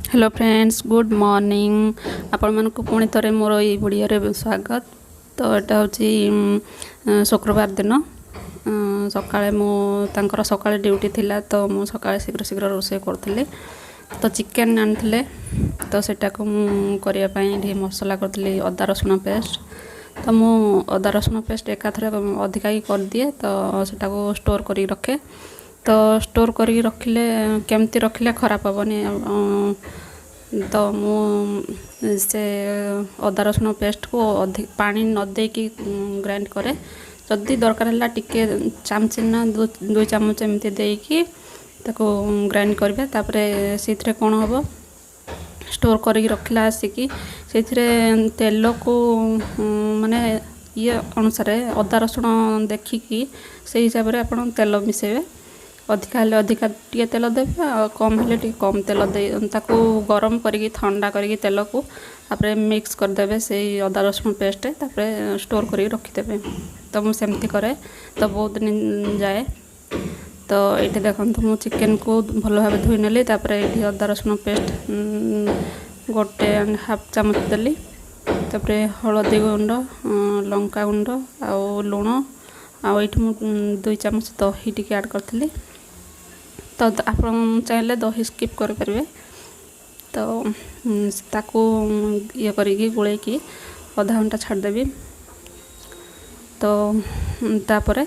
Hello friends good morning आपण मन को पुणी थे मोर ये वीडियो रे स्वागत। तो यहाँ हूँ शुक्रवार दिन सकाळे मो तांकर सकाळे ड्यूटी थिला तो मु सकाळे शीघ्र शीघ्र रोषे करूँ। तो चिकेन आनी तो सेटा को मु करने ढे मसला करी अदा रसुण पेस्ट। तो मु अदा रसुण पेस्ट एकाथरे अधिका ही कर दिए तो सेटा को स्टोर करी रखे। तो स्टोर करी रखिले केमती रखिले खराब हेनी। तो मु से अदा रसुण पेस्ट को अधिक पानी न देकी ग्राइंड करे। जदि दरकार है टिके चामच ना दुई चामच एमती देकी ताको ग्राइंड करेंगे। तापरे से कौन हम स्टोर कर रखला आसिकी से तेल को माने ये अनुसार अदा रसुण देखिकी से हिसाब से आप तेल मिसेबे। अधिका हेल्ले अधिका टे तेल देवे कम हेल्ले टे कम तेल दे ताको गरम करिकी ठंडा करिकी तेल को तापरे मिक्स करदेवे से अदा रसुण पेस्ट तापरे स्टोर करी रखिदेवे। तो मुझे सेमती करे तो बहुत दिन जाए। तो ये देखो मु चिकेन को भल भाव धोई नेली तापरे ये अदा रसुण पेस्ट 1.5 चामच देली। तापरे हलदी गुंड लंका गुंड आउ लुण आउ ये 2 चामच दही टिके ऐड करथिली। तो आप चाहिए दही स्किप करें। तो ताकू ये करिकी गोलेकी आधा घंटा छाड़देवी। तो तापरे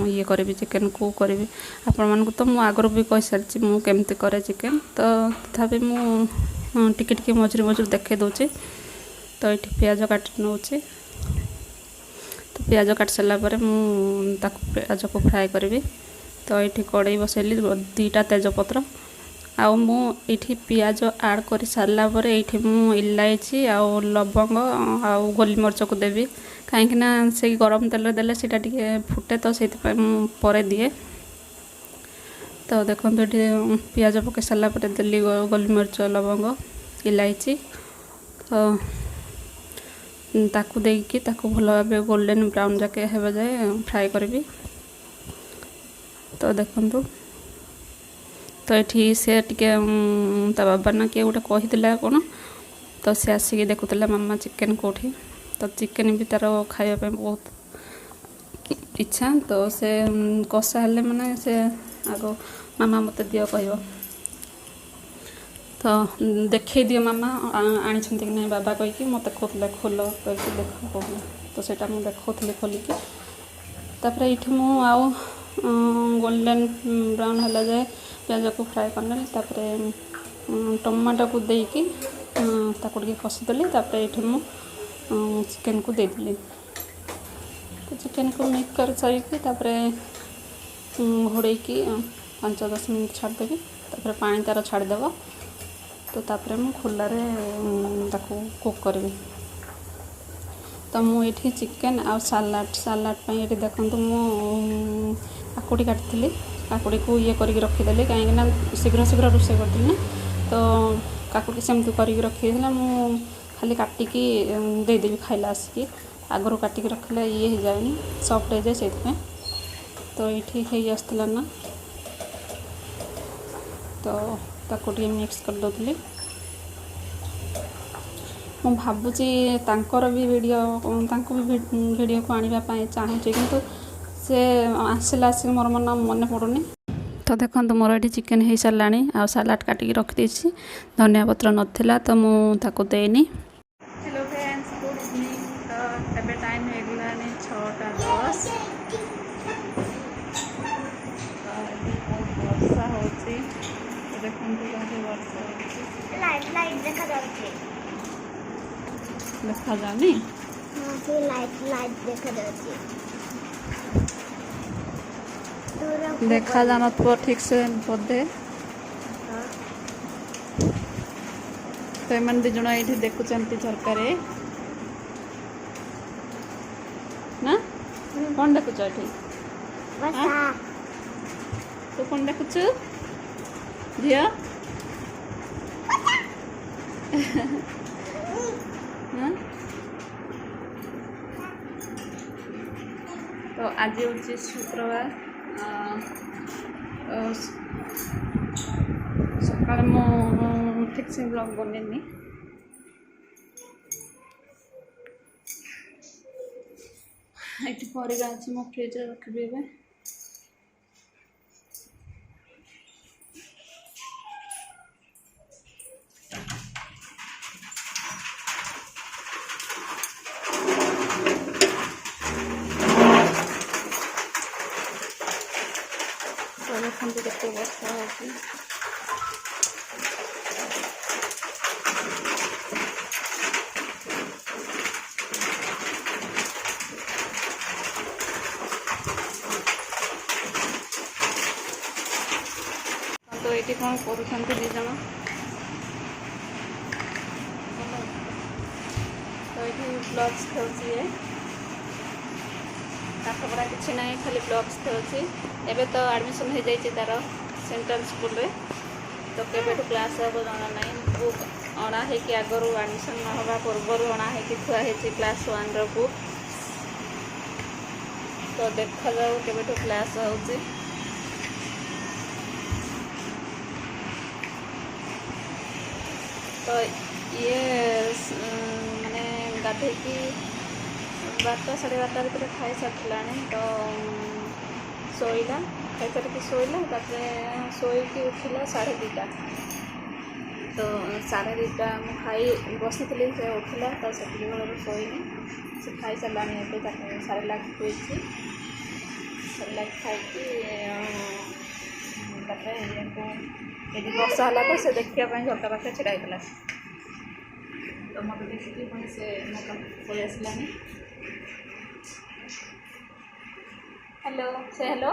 ये करी चिकेन को करी आपण मानक तो मु आगर भी कही सारी मु केमती करे चिकेन। तो तथापि मु टिके टिके मझिरे मझिरे देखे दूची। तो ये प्याज काट नौ। तो प्याज काट सारा पर प्याज को फ्राए करी। तो ये कड़ई बसैली 2टा तेजपत्र आउ मु ये पियाज आड कर सारा पर ये मु इलायची आउ लवंग आउ गोलमरीच को देवी कहीं से गरम तेल देले सीटा टिके फुटे तो से पर दिए। तो देखो ये पियाज पके सारा पर देली गोलमरीच लवंग इलायची। तो ताकू देकी ताकू भल भाव गोल्डन ब्राउन जाके हेबा जाए फ्राए करी। तो देखो तो ये से टिके ता बाबा ना किए गोटे कही कौन तो सी आसिक देखुला मामा चिकेन कौटी। तो चिकेन भी तार खावाई बहुत इच्छा। तो से कषा हेले माने से आग मामा मत दियो कह। तो देखे दियो मामा आनी कि नहीं बाबा कहीकि मत कहते खोल कहीकि देख कह। तो सेटा मुझे देखी खोलिकी तापर ये मु आउ गोल्डन ब्राउन है जाए प्याज को फ्राए करने। तापर टमाटो को देकी ताको टिके कषिदेली। तापर ये मु चिकेन को देदेली। तो चिकेन को मिक्स कर सारिकी तापर घोड़ेकी 5-10 मिनट छाड़देवी। तापर पानी तार छाड़देव। तो तापर मु खुलारे ताको कुक करी। तो मुझे चिकेन आ सालाड ये देखो मु काकुड़ी काटी काकुड़ी को ये करके रखीदेली कहीं शीघ्र शीघ्र रोषे करी ना। तो काकुड़ी सेमती करके रखी मु खाली काटिकी देदेवी खाइला आसिकी आगर काटिकी रखिले ये हो जाए सफ्ट हो जाए से। तो ये आसला ना तो ताको मिक्स कर दौली। मु भावुची तांकर भी वीडियो वीडियो को आने चाहूँगी किंतु से आसला आसिक मोर मन मन पड़ूनी। तो देखो मोर ये चिकेन हो सारा आ सालाड काटिकी रखी धनिया पत्र नाला तो मुझे देनी। Hello friends good evening. तो एबे टाइम हो गला 6:10। वर्षा होची देखो वर्षा देखा जानी देखा जाना तो ठीक से बोधे। तो एम दी जन ये देखुं झरकार ना कौन देखुच ये तू कौन देखुच झिया तो आज हूँ शुक्रवार सकाल ଠିକ୍ ସେ ବ୍ଲଗ୍ ବନେଇନି। ଏଠି ପରିବା ଅଛି ମୁଁ ଫ୍ରିଜରେ ରଖିବି ଏବେ। ଦେଖନ୍ତୁ କେତେ ବର୍ଷା ହେଉଛି। ତ ଏଇଠି କ'ଣ କରୁଛନ୍ତି ଦୁଇ ଜଣ। ତ ଏଇଠି ବ୍ଲଗ୍ସ ଖେଳୁଛି। ପାଠପଢ଼ା କିଛି ନାହିଁ, ଖାଲି ବ୍ଲଗ୍ସ ଖେଳୁଛି। ଏବେ ତ ଆଡ଼ମିସନ୍ ହେଇଯାଇଛି ତା'ର ସେଣ୍ଟ୍ରାଲ୍ ସ୍କୁଲରେ। ତ କେବେଠୁ କ୍ଲାସ୍ ହେବ ଜଣା ନାହିଁ। ବୁକ୍ ଅଣା ହେଇକି ଆଗରୁ ଆଡ଼ମିସନ୍ ନ ହେବା ପୂର୍ବରୁ ଅଣା ହେଇକି ଥୁଆ ହେଇଛି କ୍ଲାସ୍ 1ର ବୁକ୍। ତ ଦେଖାଯାଉ କେବେଠୁ କ୍ଲାସ୍ ହେଉଛି। ତ ଇଏ ମାନେ ଗାଧେଇକି 12ଟା ସାଢ଼େ 12ଟା ଭିତରେ ଖାଇସାରିଲାଣି। ତ ଶୋଇଲା, ଖାଇସାରିକି ଶୋଇଲା। ତାପରେ ଶୋଇକି ଉଠିଲା 2:30ଟା। ତ 2:30 ମୁଁ ଖାଇ ବସିଥିଲି, ସେ ଉଠିଲା। ତ ସେତିକି ବେଳରୁ ଶୋଇନି, ସେ ଖାଇସାରିଲାଣି। ଏବେ ତାକୁ ସାରିଲାକ୍ ଖୁଆଇଛି। ସାରିଲାକ୍ ଖାଇକି ତାପରେ ଏଠି ବର୍ଷା ହେଲା ତ ସେ ଦେଖିବା ପାଇଁ ଝରକା ପାଖରେ ଛିଡ଼ା ହେଇଥିଲା। ତ ମୋତେ ଦେଖିକି ପୁଣି ସେ ମୋ ପାଖକୁ ପଳେଇ ଆସିଲାନି। ହ୍ୟାଲୋ, ସେ ହ୍ୟାଲୋ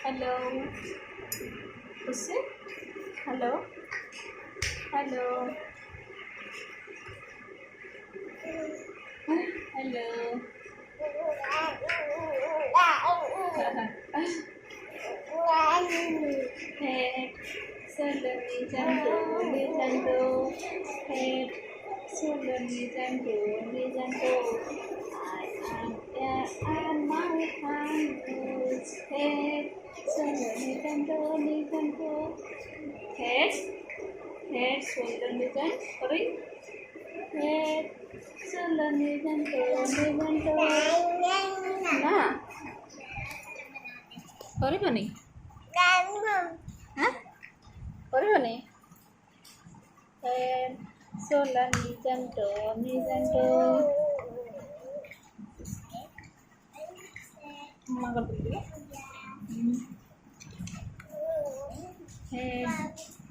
ହ୍ୟାଲୋ ଖୁସି, hello hello hello. Head, suddenly janto, head, suddenly janto. I am there and my hands. Head, suddenly janto. Head, suddenly janto. Sorry. Head, suddenly janto. Na. କରିବନି? କରିବନି? sola ni janto mama କରିଦେଲି।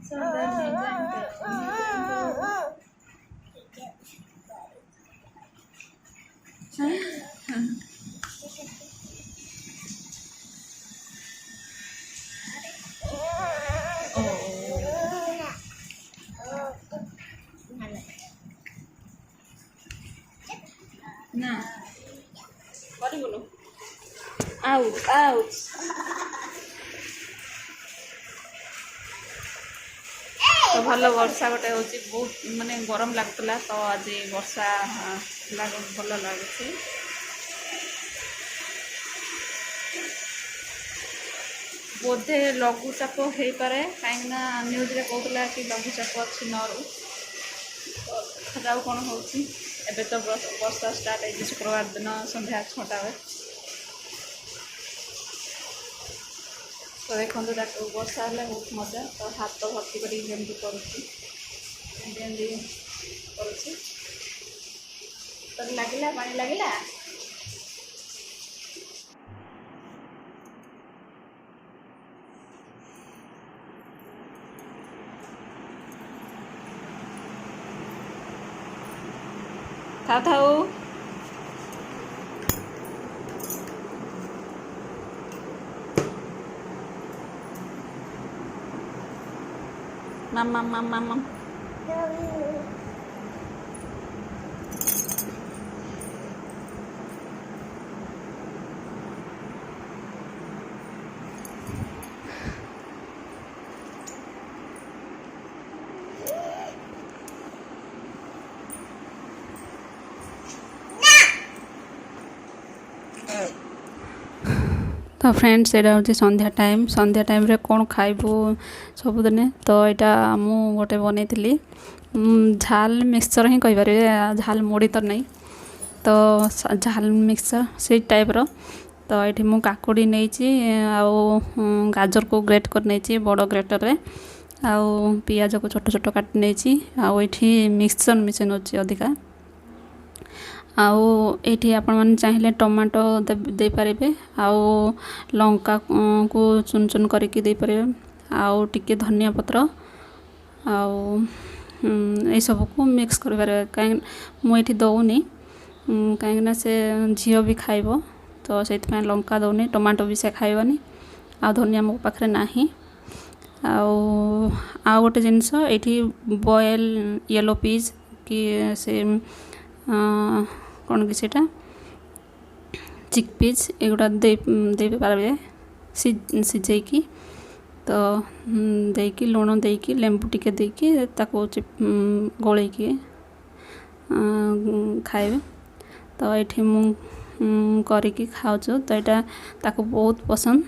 sola ni janto ନା କରିବୁନୁ। Out ତ ଭଲ ବର୍ଷା ଗୋଟେ ହେଉଛି। ବହୁତ ମାନେ ଗରମ ଲାଗୁଥିଲା, ତ ଆଜି ବର୍ଷା ଭଲ ଲାଗୁଛି। ବୋଧେ ଲଘୁଚାପ ହେଇପାରେ, କାହିଁକିନା ନ୍ୟୁଜ୍ରେ କହୁଥିଲା କି ଲଘୁଚାପ ଅଛି 9ରୁ। ଦେଖାଯାଉ କ'ଣ ହେଉଛି। ଏବେ ତ ବର୍ଷା ଷ୍ଟାର୍ଟ ହେଇଛି ଶୁକ୍ରବାର ଦିନ ସନ୍ଧ୍ୟା 6ଟା ବେଳେ। ତ ଦେଖନ୍ତୁ ତାକୁ ବର୍ଷା ହେଲେ ବହୁତ ମଜା। ତ ହାତ ଭର୍ତ୍ତି କରିକି ଯେମିତି କରୁଛି ତ ଲାଗିଲା, ପାଣି ଲାଗିଲା। ଥାଉ ମାମା तो फ्रेंड्स एटा हूँ संध्या टाइम रे कौन खाइबू सबुदिने तो यहाँ मु गोटे बनई झाल मिक्सचर ही कहीपर झाल मुड़ी तो नहीं तो झाल मिक्सचर से टाइप रो तो ये मु काकुड़ी नहीं आउ गाजर को ग्रेट कर नहीं बड़ ग्रेटर रे आउ पियाज को छोट छोट काट नहीं आउ ये मिक्सचर मिशन अच्छी अधिका आउ ये आपण मैंने चाहिए टमाटो दे पारे आउ लंका को चुन चुन करके दे पारे आउ टिके धनिया पत्र आउ ये सब को मिक्स कर पारे कहीं मुझे दौनी कहीं से झील भी खाइब तो से लंका दौनी टमाटो भी से खाइबानी आ धनिया मो पाखे ना आउ गोटे जिनस ये बॉयल येलो पीज कि से कौन कि सेटा चिकपीज एगुड़ा दे पारे सिझेकी तो देकी लुण देकी लेंबू टिके देकी ताको गोल खाइबे तो ये मु करिकी खाऊछु तो यहाँ ताको बहुत पसंद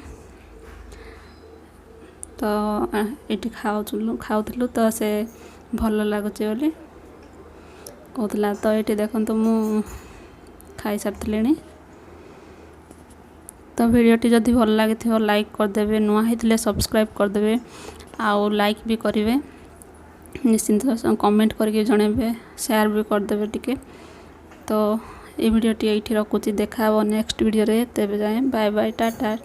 तो ये खाऊलु तो से भल लगुच बोली कहला तो ये देखो तो मु खाई सारी तो वीडियोटी जदि भल लगी लाइक करदे नुआ होते सब्सक्राइब करदे आउ लाइक भी करेंगे निश्चिंत कमेंट करके जनइबे शेयर भी करदे टिके तो ये वीडियोटी ये रखुची देखा नेक्स्ट वीडियो रे तेबे जाए बाय बाय टाटा।